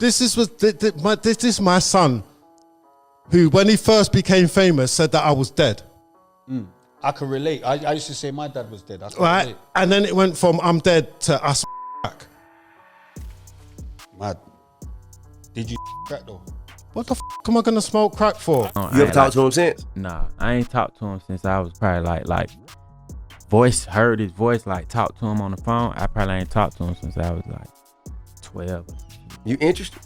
This is my son, who, when he first became famous, said that I was dead. I can relate. I used to say my dad was dead. I can Right? relate. And then it went from I'm dead to us back. Mad. Did you crack though? What the am I gonna smoke crack for? You ever talked to him since? Nah, I ain't talked to him since I was probably like heard his voice, like talked to him on the phone. I probably ain't talked to him since I was like 12. You interested?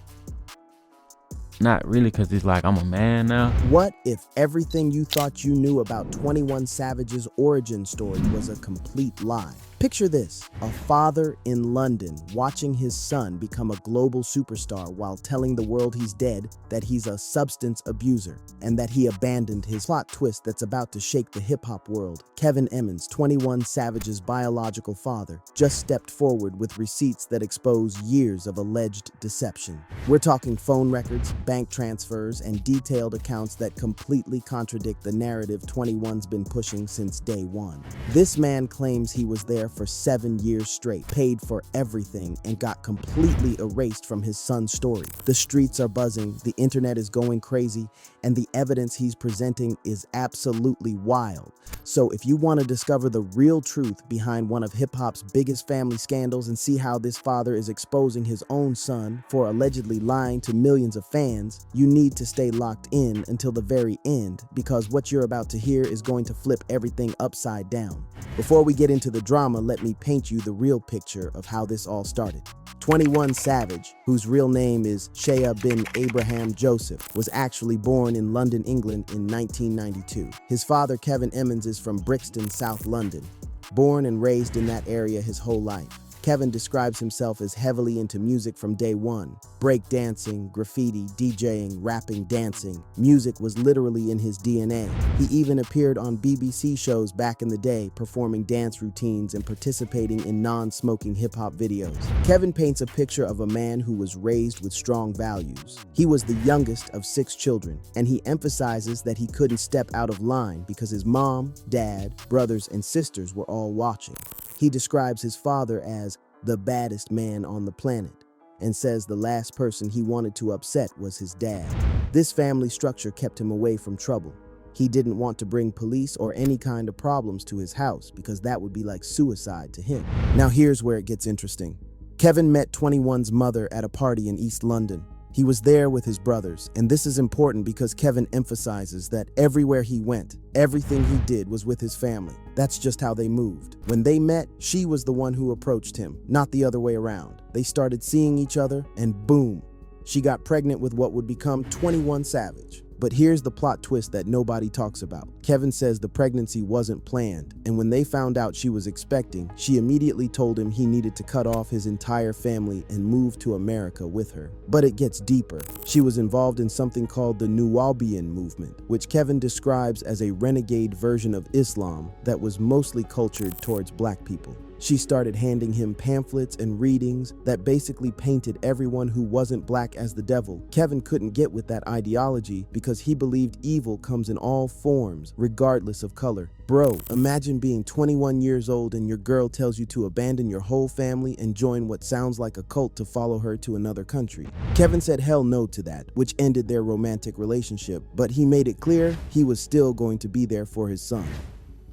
Not really, cause it's like I'm a man now. What if everything you thought you knew about 21 Savage's origin story was a complete lie? Picture this, a father in London watching his son become a global superstar while telling the world he's dead, that he's a substance abuser, and that he abandoned his plot twist that's about to shake the hip-hop world. Kevin Emmons, 21 Savage's biological father, just stepped forward with receipts that expose years of alleged deception. We're talking phone records, bank transfers, and detailed accounts that completely contradict the narrative 21's been pushing since day one. This man claims he was there for 7 years straight, paid for everything, and got completely erased from his son's story. The streets are buzzing, the internet is going crazy, and the evidence he's presenting is absolutely wild. So if you want to discover the real truth behind one of hip-hop's biggest family scandals and see how this father is exposing his own son for allegedly lying to millions of fans, you need to stay locked in until the very end, because what you're about to hear is going to flip everything upside down. Before we get into the drama, let me paint you the real picture of how this all started. 21 Savage, whose real name is Shea bin Abraham Joseph, was actually born in London, England in 1992. His father, Kevin Emmons, is from Brixton, South London. Born and raised in that area his whole life, Kevin describes himself as heavily into music from day one. Break dancing, graffiti, DJing, rapping, dancing. Music was literally in his DNA. He even appeared on BBC shows back in the day, performing dance routines and participating in non-smoking hip-hop videos. Kevin paints a picture of a man who was raised with strong values. He was the youngest of 6 children, and he emphasizes that he couldn't step out of line because his mom, dad, brothers, and sisters were all watching. He describes his father as the baddest man on the planet and says the last person he wanted to upset was his dad. This family structure kept him away from trouble. He didn't want to bring police or any kind of problems to his house because that would be like suicide to him. Now here's where it gets interesting. Kevin met 21's mother at a party in East London. He was there with his brothers, and this is important because Kevin emphasizes that everywhere he went, everything he did was with his family. That's just how they moved. When they met, she was the one who approached him, not the other way around. They started seeing each other, and boom, she got pregnant with what would become 21 Savage. But here's the plot twist that nobody talks about. Kevin says the pregnancy wasn't planned, and when they found out she was expecting, she immediately told him he needed to cut off his entire family and move to America with her. But it gets deeper. She was involved in something called the Nuwaubian movement, which Kevin describes as a renegade version of Islam that was mostly cultured towards black people. She started handing him pamphlets and readings that basically painted everyone who wasn't black as the devil. Kevin couldn't get with that ideology because he believed evil comes in all forms, regardless of color. Bro, imagine being 21 years old and your girl tells you to abandon your whole family and join what sounds like a cult to follow her to another country. Kevin said hell no to that, which ended their romantic relationship, but he made it clear he was still going to be there for his son.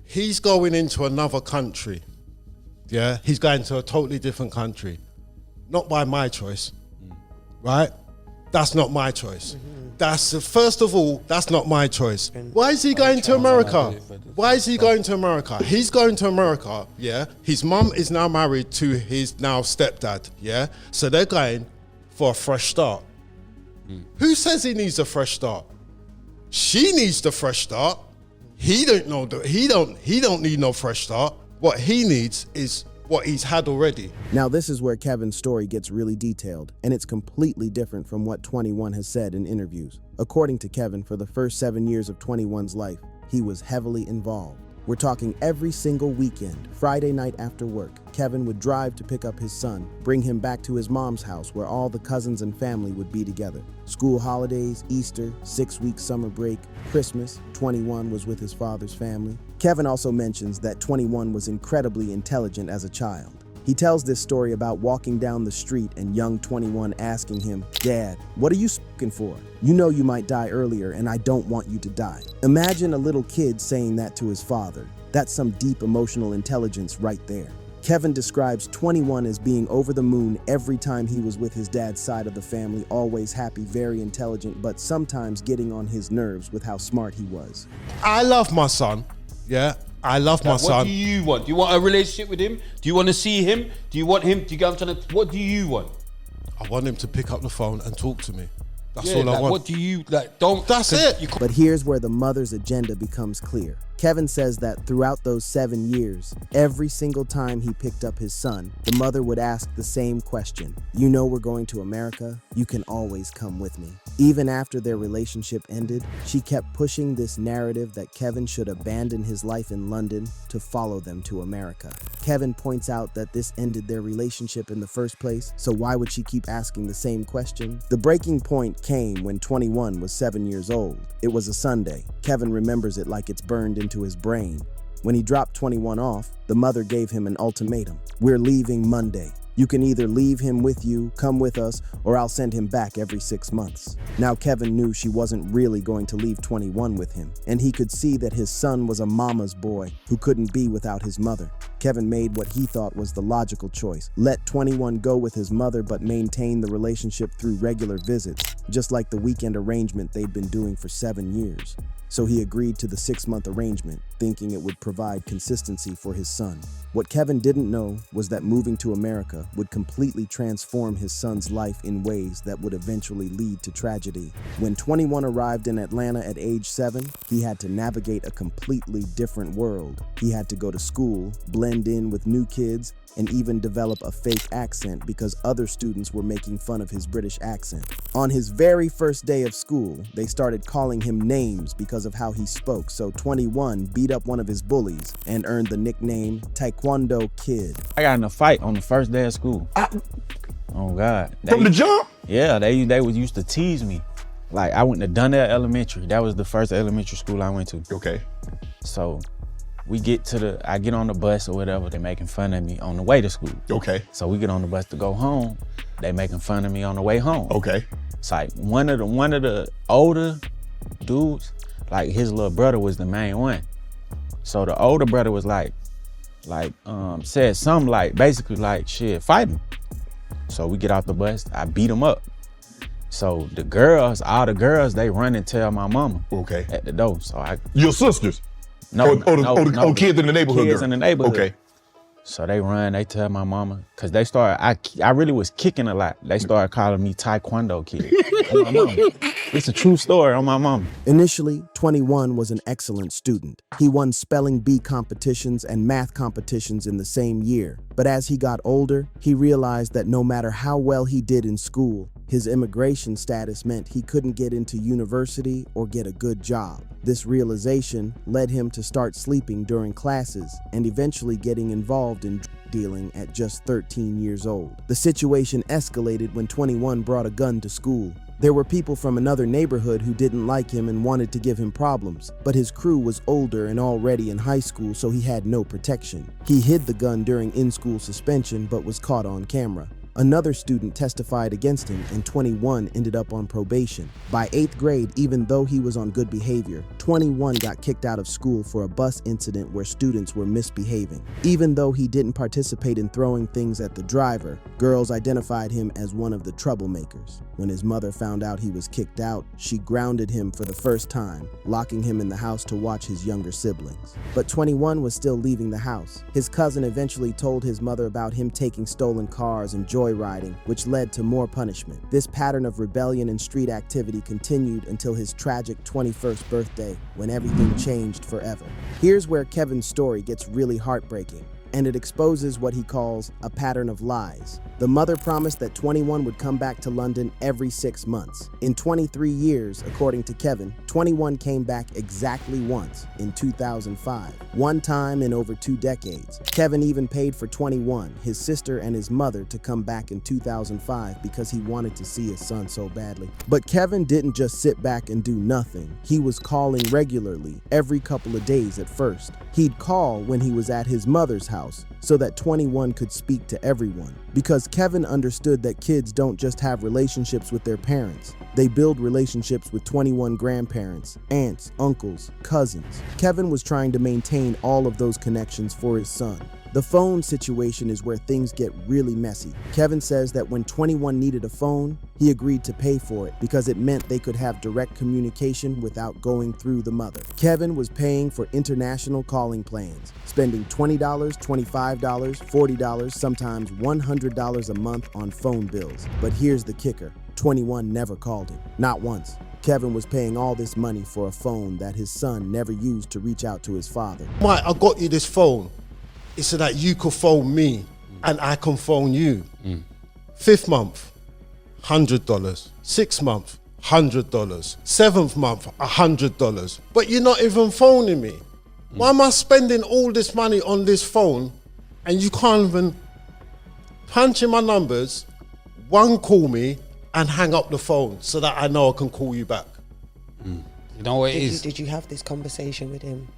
He's going into another country. Yeah, he's going to a totally different country. Not by my choice, right? That's not my choice. First of all, that's not my choice. Why is he going to America? Why is he going to America? He's going to America, yeah? His mum is now married to his now stepdad, yeah? So they're going for a fresh start. Who says he needs a fresh start? She needs the fresh start. He don't need no fresh start. What he needs is what he's had already. Now this is where Kevin's story gets really detailed, and it's completely different from what 21 has said in interviews. According to Kevin, for the first 7 years of 21's life, he was heavily involved. We're talking every single weekend, Friday night after work, Kevin would drive to pick up his son, bring him back to his mom's house where all the cousins and family would be together. School holidays, Easter, 6-week summer break, Christmas, 21 was with his father's family. Kevin also mentions that 21 was incredibly intelligent as a child. He tells this story about walking down the street and young 21 asking him, "Dad, what are you smoking for? You know you might die earlier and I don't want you to die." Imagine a little kid saying that to his father. That's some deep emotional intelligence right there. Kevin describes 21 as being over the moon every time he was with his dad's side of the family, always happy, very intelligent, but sometimes getting on his nerves with how smart he was. I love my son. Yeah, I love my What son. do you want? Do you want a relationship with him? Do you want to see him? Do you want him? Do you get what I'm trying to? What do you want? I want him to pick up the phone and talk to me. That's Yeah, all I like, want. what do you like? Don't. That's 'cause it. You can't- But here's where the mother's agenda becomes clear. Kevin says that throughout those 7 years, every single time he picked up his son, the mother would ask the same question. "You know we're going to America? You can always come with me." Even after their relationship ended, she kept pushing this narrative that Kevin should abandon his life in London to follow them to America. Kevin points out that this ended their relationship in the first place, so why would she keep asking the same question? The breaking point came when 21 was 7 years old. It was a Sunday. Kevin remembers it like it's burned into his brain. When he dropped 21 off, the mother gave him an ultimatum. "We're leaving Monday. You can either leave him with you, come with us, or I'll send him back every 6 months." Now Kevin knew she wasn't really going to leave 21 with him, and he could see that his son was a mama's boy who couldn't be without his mother. Kevin made what he thought was the logical choice. Let 21 go with his mother but maintain the relationship through regular visits, just like the weekend arrangement they'd been doing for 7 years. So he agreed to the 6-month arrangement, thinking it would provide consistency for his son. What Kevin didn't know was that moving to America would completely transform his son's life in ways that would eventually lead to tragedy. When 21 arrived in Atlanta at age 7, he had to navigate a completely different world. He had to go to school, blend in with new kids, and even develop a fake accent because other students were making fun of his British accent. On his very first day of school, they started calling him names because of how he spoke, so 21 beat up one of his bullies and earned the nickname Taekwondo Kid. I got in a fight on the first day of school. Oh God. From the jump? Yeah, they was used to tease me. Like I went to Donnell Elementary. That was the first elementary school I went to. Okay. So I get on the bus or whatever, they making fun of me on the way to school. Okay. So we get on the bus to go home, they making fun of me on the way home. Okay. It's like one of the older dudes, like his little brother was the main one. So the older brother was said something like, basically like, shit, fight him. So we get off the bus, I beat him up. So all the girls, they run and tell my mama. Okay. At the door. So Your sisters? no, Kids in the neighborhood. Kids in the neighborhood. Okay. So they run, they tell my mama, cause they started, I really was kicking a lot. They started calling me Taekwondo Kid. On my mama. It's a true story on my mama. Initially, 21 was an excellent student. He won spelling bee competitions and math competitions in the same year. But as he got older, he realized that no matter how well he did in school, his immigration status meant he couldn't get into university or get a good job. This realization led him to start sleeping during classes and eventually getting involved in drug dealing at just 13 years old. The situation escalated when 21 brought a gun to school. There were people from another neighborhood who didn't like him and wanted to give him problems, but his crew was older and already in high school, so he had no protection. He hid the gun during in-school suspension but was caught on camera. Another student testified against him and 21 ended up on probation. By 8th grade, even though he was on good behavior, 21 got kicked out of school for a bus incident where students were misbehaving. Even though he didn't participate in throwing things at the driver, girls identified him as one of the troublemakers. When his mother found out he was kicked out, she grounded him for the first time, locking him in the house to watch his younger siblings. But 21 was still leaving the house. His cousin eventually told his mother about him taking stolen cars and joyriding, which led to more punishment. This pattern of rebellion and street activity continued until his tragic 21st birthday, when everything changed forever. Here's where Kevin's story gets really heartbreaking, and it exposes what he calls a pattern of lies. The mother promised that 21 would come back to London every 6 months. In 23 years, according to Kevin, 21 came back exactly once in 2005, one time in over 2 decades. Kevin even paid for 21, his sister and his mother, to come back in 2005 because he wanted to see his son so badly. But Kevin didn't just sit back and do nothing. He was calling regularly, every couple of days at first. He'd call when he was at his mother's house so that 21 could speak to everyone. Because Kevin understood that kids don't just have relationships with their parents. They build relationships with 21 grandparents, aunts, uncles, cousins. Kevin was trying to maintain all of those connections for his son. The phone situation is where things get really messy. Kevin says that when 21 needed a phone, he agreed to pay for it because it meant they could have direct communication without going through the mother. Kevin was paying for international calling plans, spending $20, $25, $40, sometimes $100 a month on phone bills. But here's the kicker. 21 never called him, not once. Kevin was paying all this money for a phone that his son never used to reach out to his father. Mike, I got you this phone. It's so that you could phone me and I can phone you. 5th month, $100. 6th month, $100. 7th month, $100. But you're not even phoning me. Why am I spending all this money on this phone and you can't even punch in my numbers, one, call me and hang up the phone so that I know I can call you back? You know what it is? Did you have this conversation with him?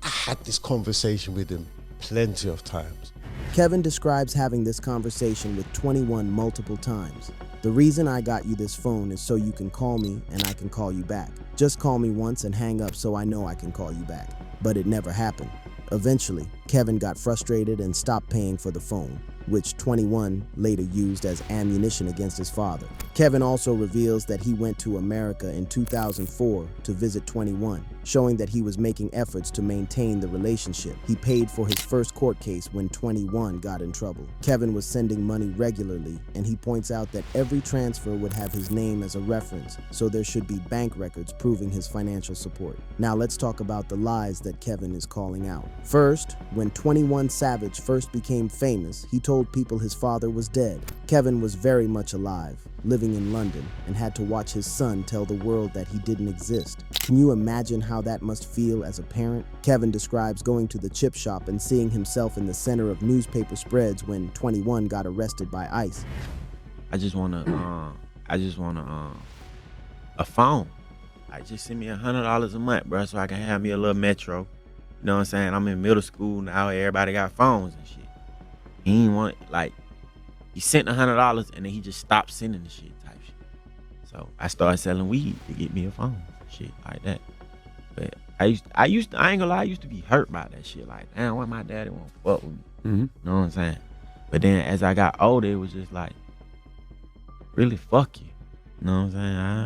I had this conversation with him plenty of times. Kevin describes having this conversation with 21 multiple times. The reason I got you this phone is so you can call me and I can call you back. Just call me once and hang up so I know I can call you back. But it never happened. Eventually, Kevin got frustrated and stopped paying for the phone, which 21 later used as ammunition against his father. Kevin also reveals that he went to America in 2004 to visit 21, showing that he was making efforts to maintain the relationship. He paid for his first court case when 21 got in trouble. Kevin was sending money regularly, and he points out that every transfer would have his name as a reference, so there should be bank records proving his financial support. Now let's talk about the lies that Kevin is calling out. First, when 21 Savage first became famous, he told people his father was dead. Kevin was very much alive, living in London, and had to watch his son tell the world that he didn't exist. Can you imagine how that must feel as a parent? Kevin describes going to the chip shop and seeing himself in the center of newspaper spreads when 21 got arrested by ICE. I just want a phone. Just send me $100 a month, bro, so I can have me a little Metro. You know what I'm saying? I'm in middle school now. Everybody got phones and shit. He ain't want, like, he sent $100 and then he just stopped sending the shit type shit. So I started selling weed to get me a phone, shit like that. But I ain't gonna lie, I used to be hurt by that shit. Like, damn, why my daddy won't fuck with me? You know what I'm saying? But then as I got older, it was just like, really, fuck you. You know what I'm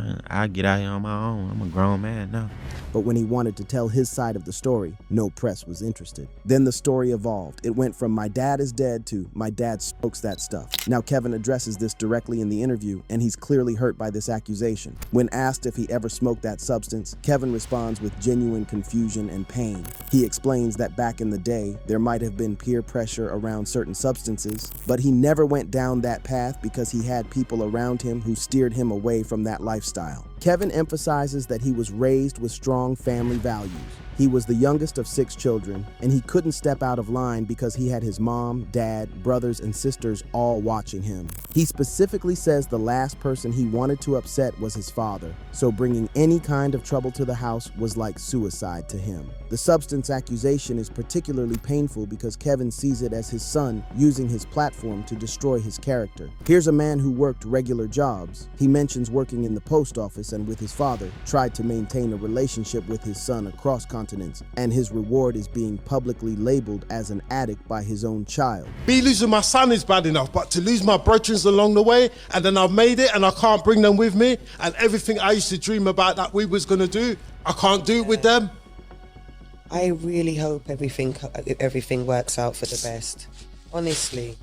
saying? I get out here on my own. I'm a grown man now. But when he wanted to tell his side of the story, no press was interested. Then the story evolved. It went from my dad is dead to my dad smokes that stuff. Now Kevin addresses this directly in the interview, and he's clearly hurt by this accusation. When asked if he ever smoked that substance, Kevin responds with genuine confusion and pain. He explains that back in the day, there might have been peer pressure around certain substances, but he never went down that path because he had people around him who steered him away from that lifestyle. Kevin emphasizes that he was raised with strong family values. He was the youngest of 6 children, and he couldn't step out of line because he had his mom, dad, brothers, and sisters all watching him. He specifically says the last person he wanted to upset was his father, so bringing any kind of trouble to the house was like suicide to him. The substance accusation is particularly painful because Kevin sees it as his son using his platform to destroy his character. Here's a man who worked regular jobs. He mentions working in the post office and with his father, tried to maintain a relationship with his son across continents, and his reward is being publicly labeled as an addict by his own child. Me losing my son is bad enough, but to lose my brethren along the way, and then I've made it and I can't bring them with me, and everything I used to dream about that we was gonna do, I can't do it with them. I really hope everything works out for the best. Honestly.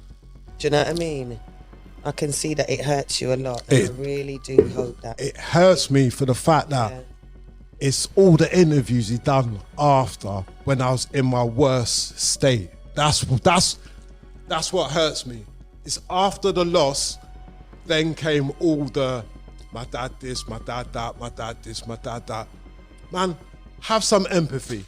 Do you know what I mean? I can see that it hurts you a lot, and I really do hope that. It hurts me for the fact that it's all the interviews he done after when I was in my worst state. That's what hurts me. It's after the loss, then came all the my dad this, my dad that, my dad this, my dad that. Man, have some empathy.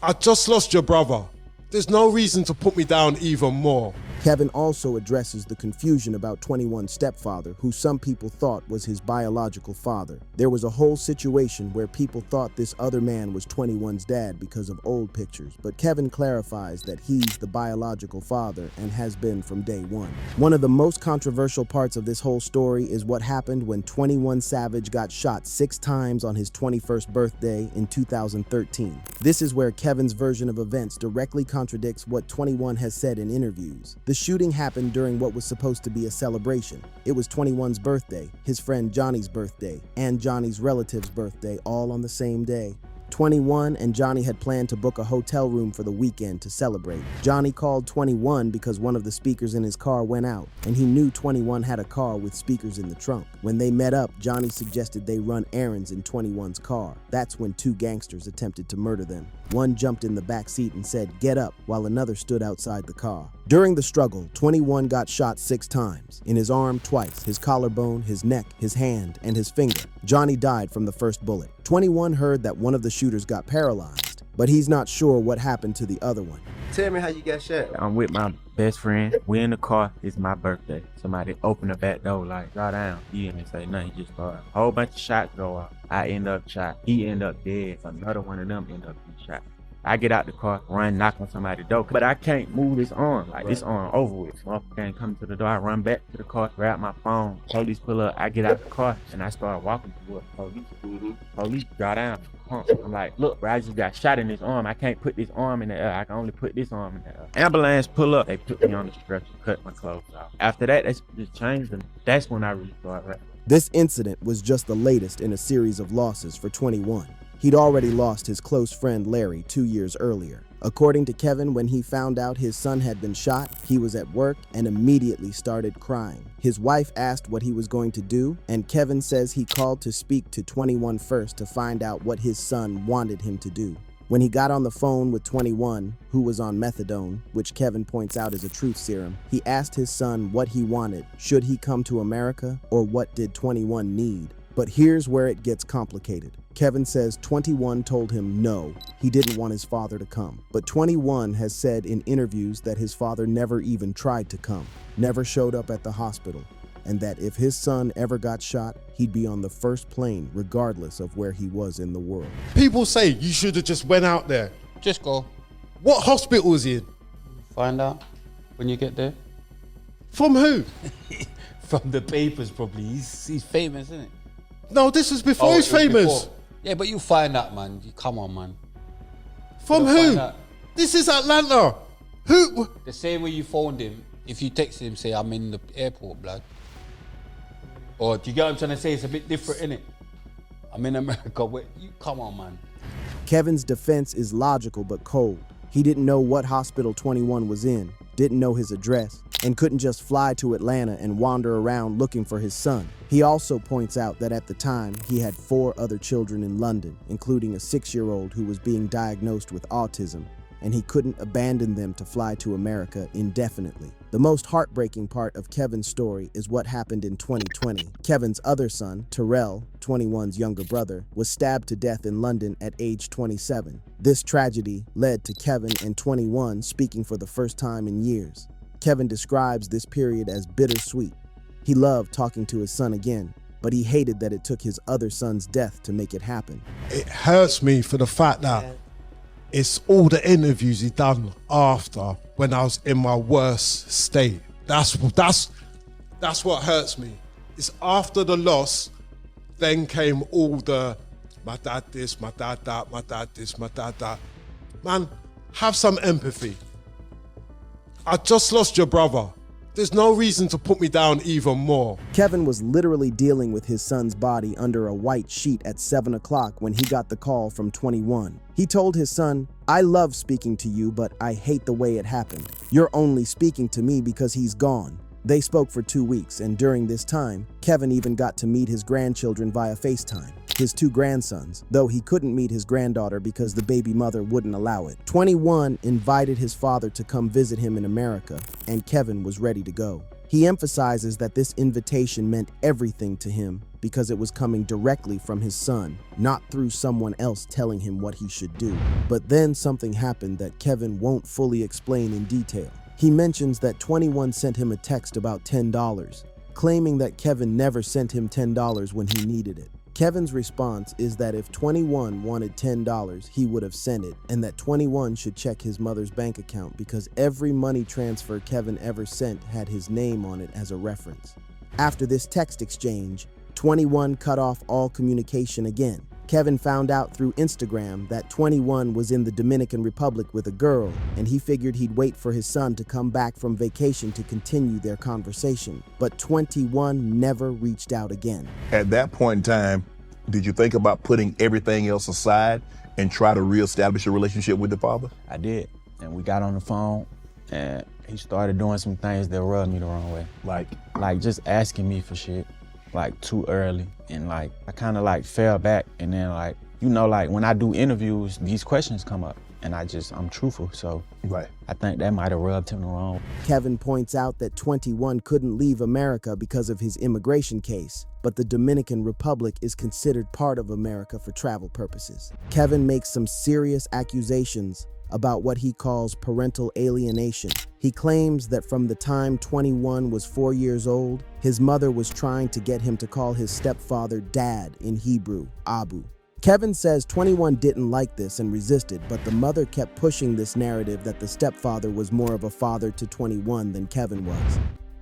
I just lost your brother. There's no reason to put me down even more. Kevin also addresses the confusion about 21's stepfather, who some people thought was his biological father. There was a whole situation where people thought this other man was 21's dad because of old pictures, but Kevin clarifies that he's the biological father and has been from day one. One of the most controversial parts of this whole story is what happened when 21 Savage got shot 6 times on his 21st birthday in 2013. This is where Kevin's version of events directly contradicts what 21 has said in interviews. The shooting happened during what was supposed to be a celebration. It was 21's birthday, his friend Johnny's birthday, and Johnny's relative's birthday, all on the same day. 21 and Johnny had planned to book a hotel room for the weekend to celebrate. Johnny called 21 because one of the speakers in his car went out, and he knew 21 had a car with speakers in the trunk. When they met up, Johnny suggested they run errands in 21's car. That's when 2 gangsters attempted to murder them. One jumped in the back seat and said, "Get up," while another stood outside the car. During the struggle, 21 got shot 6 times. In his arm twice, his collarbone, his neck, his hand, and his finger. Johnny died from the first bullet. 21 heard that one of the shooters got paralyzed, but he's not sure what happened to the other one. Tell me how you got shot. I'm with my best friend. We in the car. It's my birthday. Somebody open the back door like, "Draw down." He didn't say nothing. He just started. A whole bunch of shots go off. I end up shot. He end up dead. Another one of them end up being shot. I get out the car, run, knock on somebody's door, but I can't move this arm. Like, this arm over with. Motherfucker can't come to the door. I run back to the car, grab my phone. Police pull up. I get out the car, and I start walking towards police. Police draw down. I'm like, "Look, bro, I just got shot in this arm. I can't put this arm in the air. I can only put this arm in the air." Ambulance pull up. They put me on the stretcher, cut my clothes off. After that, that's just changed, and that's when I really started rapping. This incident was just the latest in a series of losses for 21. He'd already lost his close friend Larry 2 years earlier. According to Kevin, when he found out his son had been shot, he was at work and immediately started crying. His wife asked what he was going to do, and Kevin says he called to speak to 21 first to find out what his son wanted him to do. When he got on the phone with 21, who was on methadone, which Kevin points out is a truth serum, he asked his son what he wanted. Should he come to America, or what did 21 need? But here's where it gets complicated. Kevin says 21 told him no, he didn't want his father to come. But 21 has said in interviews that his father never even tried to come, never showed up at the hospital, and that if his son ever got shot, he'd be on the first plane regardless of where he was in the world. People say you should have just went out there. Just go. What hospital is he in? Find out when you get there. From who? From the papers, probably. He's famous, isn't it? No, this was before he's it was famous. before. Yeah, but you find out, man. Come on, man. From You'll who? find out. This is Atlanta. Who? The same way you phoned him, if you texted him, say, "I'm in the airport, blood." Or do you get what I'm trying to say? It's a bit different, innit? I'm in America. Come on, man. Kevin's defense is logical but cold. He didn't know what hospital 21 was in, didn't know his address, and couldn't just fly to Atlanta and wander around looking for his son. He also points out that at the time, he had 4 other children in London, including a 6-year-old who was being diagnosed with autism, and he couldn't abandon them to fly to America indefinitely. The most heartbreaking part of Kevin's story is what happened in 2020. Kevin's other son, Terrell, 21's younger brother, was stabbed to death in London at age 27. This tragedy led to Kevin and 21 speaking for the first time in years. Kevin describes this period as bittersweet. He loved talking to his son again, but he hated that it took his other son's death to make it happen. It hurts me for the fact that it's all the interviews he done after when I was in my worst state. That's what hurts me. It's after the loss, then came all the my dad this, my dad that, my dad this, my dad that. Man, have some empathy. I just lost your brother. There's no reason to put me down even more. Kevin was literally dealing with his son's body under a white sheet at 7 o'clock when he got the call from 21. He told his son, "I love speaking to you, but I hate the way it happened. You're only speaking to me because he's gone." They spoke for 2 weeks, and during this time, Kevin even got to meet his grandchildren via FaceTime, his 2 grandsons, though he couldn't meet his granddaughter because the baby mother wouldn't allow it. 21 invited his father to come visit him in America, and Kevin was ready to go. He emphasizes that this invitation meant everything to him because it was coming directly from his son, not through someone else telling him what he should do. But then something happened that Kevin won't fully explain in detail. He mentions that 21 sent him a text about $10, claiming that Kevin never sent him $10 when he needed it. Kevin's response is that if 21 wanted $10, he would have sent it, and that 21 should check his mother's bank account because every money transfer Kevin ever sent had his name on it as a reference. After this text exchange, 21 cut off all communication again. Kevin found out through Instagram that 21 was in the Dominican Republic with a girl, and he figured he'd wait for his son to come back from vacation to continue their conversation. But 21 never reached out again. At that point in time, did you think about putting everything else aside and try to reestablish a relationship with the father? I did, and we got on the phone, and he started doing some things that rubbed me the wrong way. Like just asking me for shit, like too early, and like I kind of like fell back, and then like, you know, like when I do interviews, these questions come up, and I'm truthful, so Right. I think that might have rubbed him the wrong way. Kevin points out that 21 couldn't leave America because of his immigration case, but the Dominican Republic is considered part of America for travel purposes. Kevin makes some serious accusations about what he calls parental alienation. He claims that from the time 21 was 4 years old, his mother was trying to get him to call his stepfather dad in Hebrew, Abu. Kevin says 21 didn't like this and resisted, but the mother kept pushing this narrative that the stepfather was more of a father to 21 than Kevin was.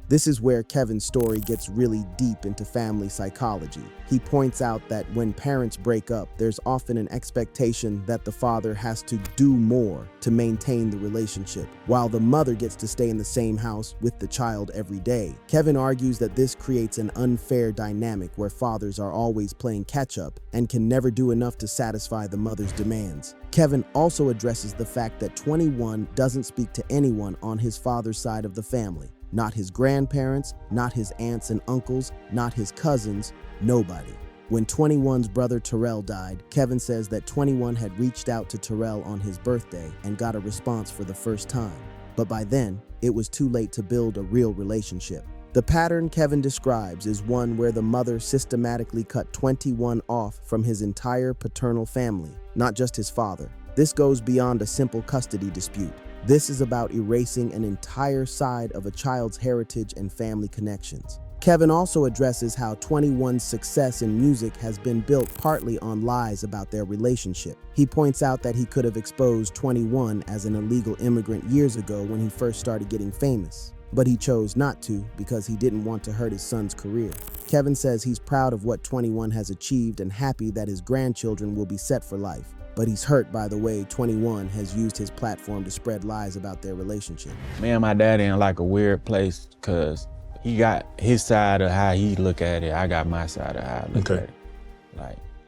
This is where Kevin's story gets really deep into family psychology. He points out that when parents break up, there's often an expectation that the father has to do more to maintain the relationship, while the mother gets to stay in the same house with the child every day. Kevin argues that this creates an unfair dynamic where fathers are always playing catch-up and can never do enough to satisfy the mother's demands. Kevin also addresses the fact that 21 doesn't speak to anyone on his father's side of the family. Not his grandparents, not his aunts and uncles, not his cousins, nobody. When 21's brother Terrell died, Kevin says that 21 had reached out to Terrell on his birthday and got a response for the first time. But by then, it was too late to build a real relationship. The pattern Kevin describes is one where the mother systematically cut 21 off from his entire paternal family, not just his father. This goes beyond a simple custody dispute. This is about erasing an entire side of a child's heritage and family connections. Kevin also addresses how 21's success in music has been built partly on lies about their relationship. He points out that he could have exposed 21 as an illegal immigrant years ago when he first started getting famous, but he chose not to because he didn't want to hurt his son's career. Kevin says he's proud of what 21 has achieved and happy that his grandchildren will be set for life. But he's hurt by the way 21 has used his platform to spread lies about their relationship. Me and my daddy in like a weird place because he got his side of how he look at it. I got my side of how I look at it.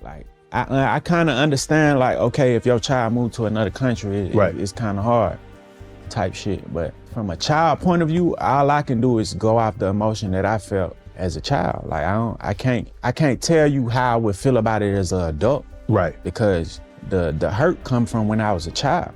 Like I kind of understand, like, okay, if your child moved to another country, it's kind of hard type shit. But from a child point of view, all I can do is go off the emotion that I felt as a child. Like I can't tell you how I would feel about it as an adult. Right. Because the hurt come from when I was a child.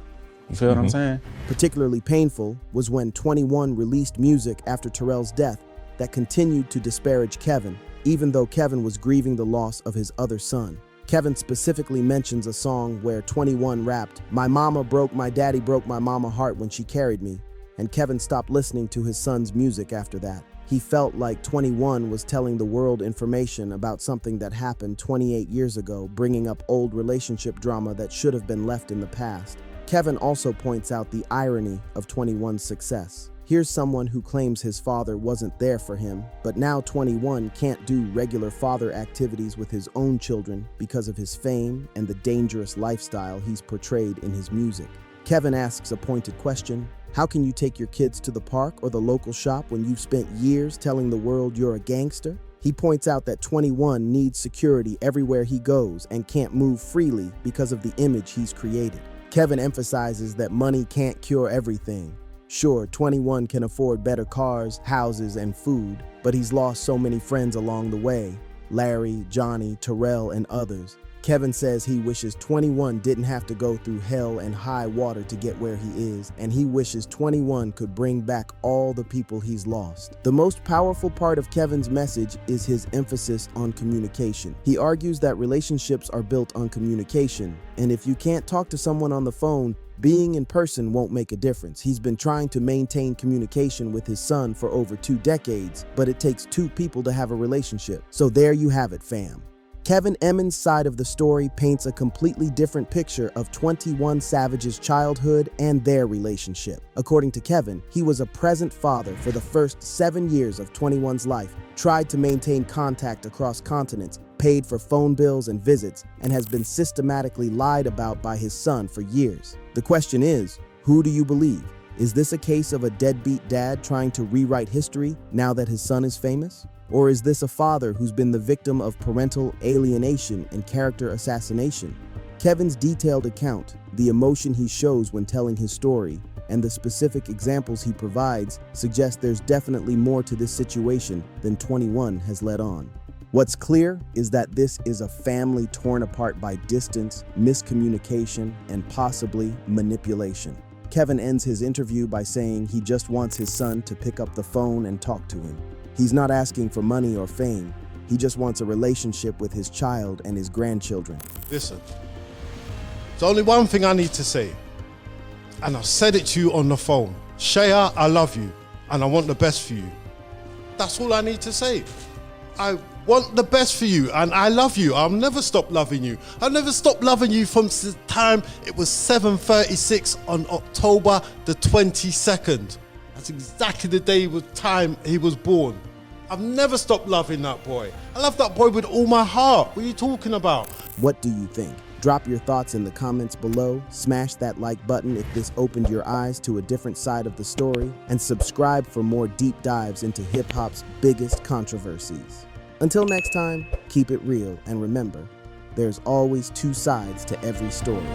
You feel what I'm saying? Particularly painful was when 21 released music after Terrell's death that continued to disparage Kevin, even though Kevin was grieving the loss of his other son. Kevin specifically mentions a song where 21 rapped, "My mama broke my daddy broke my mama heart when she carried me," and Kevin stopped listening to his son's music after that. He felt like 21 was telling the world information about something that happened 28 years ago, bringing up old relationship drama that should have been left in the past. Kevin also points out the irony of 21's success. Here's someone who claims his father wasn't there for him, but now 21 can't do regular father activities with his own children because of his fame and the dangerous lifestyle he's portrayed in his music. Kevin asks a pointed question: how can you take your kids to the park or the local shop when you've spent years telling the world you're a gangster? He points out that 21 needs security everywhere he goes and can't move freely because of the image he's created. Kevin emphasizes that money can't cure everything. Sure, 21 can afford better cars, houses, and food, but he's lost so many friends along the way: Larry, Johnny, Terrell, and others. Kevin says he wishes 21 didn't have to go through hell and high water to get where he is, and he wishes 21 could bring back all the people he's lost. The most powerful part of Kevin's message is his emphasis on communication. He argues that relationships are built on communication, and if you can't talk to someone on the phone, being in person won't make a difference. He's been trying to maintain communication with his son for over 2 decades, but it takes 2 people to have a relationship. So there you have it, fam. Kevin Emmons' side of the story paints a completely different picture of 21 Savage's childhood and their relationship. According to Kevin, he was a present father for the first 7 years of 21's life, tried to maintain contact across continents, paid for phone bills and visits, and has been systematically lied about by his son for years. The question is, who do you believe? Is this a case of a deadbeat dad trying to rewrite history now that his son is famous? Or is this a father who's been the victim of parental alienation and character assassination? Kevin's detailed account, the emotion he shows when telling his story, and the specific examples he provides suggest there's definitely more to this situation than 21 has let on. What's clear is that this is a family torn apart by distance, miscommunication, and possibly manipulation. Kevin ends his interview by saying he just wants his son to pick up the phone and talk to him. He's not asking for money or fame. He just wants a relationship with his child and his grandchildren. Listen, there's only one thing I need to say, and I've said it to you on the phone. Shea, I love you, and I want the best for you. That's all I need to say. I want the best for you, and I love you. I'll never stop loving you. I'll never stop loving you from the time it was 7:36 on October the 22nd. That's exactly the day with time he was born. I've never stopped loving that boy. I love that boy with all my heart. What are you talking about? What do you think? Drop your thoughts in the comments below, smash that like button if this opened your eyes to a different side of the story, and subscribe for more deep dives into hip-hop's biggest controversies. Until next time, keep it real, and remember, there's always 2 sides to every story.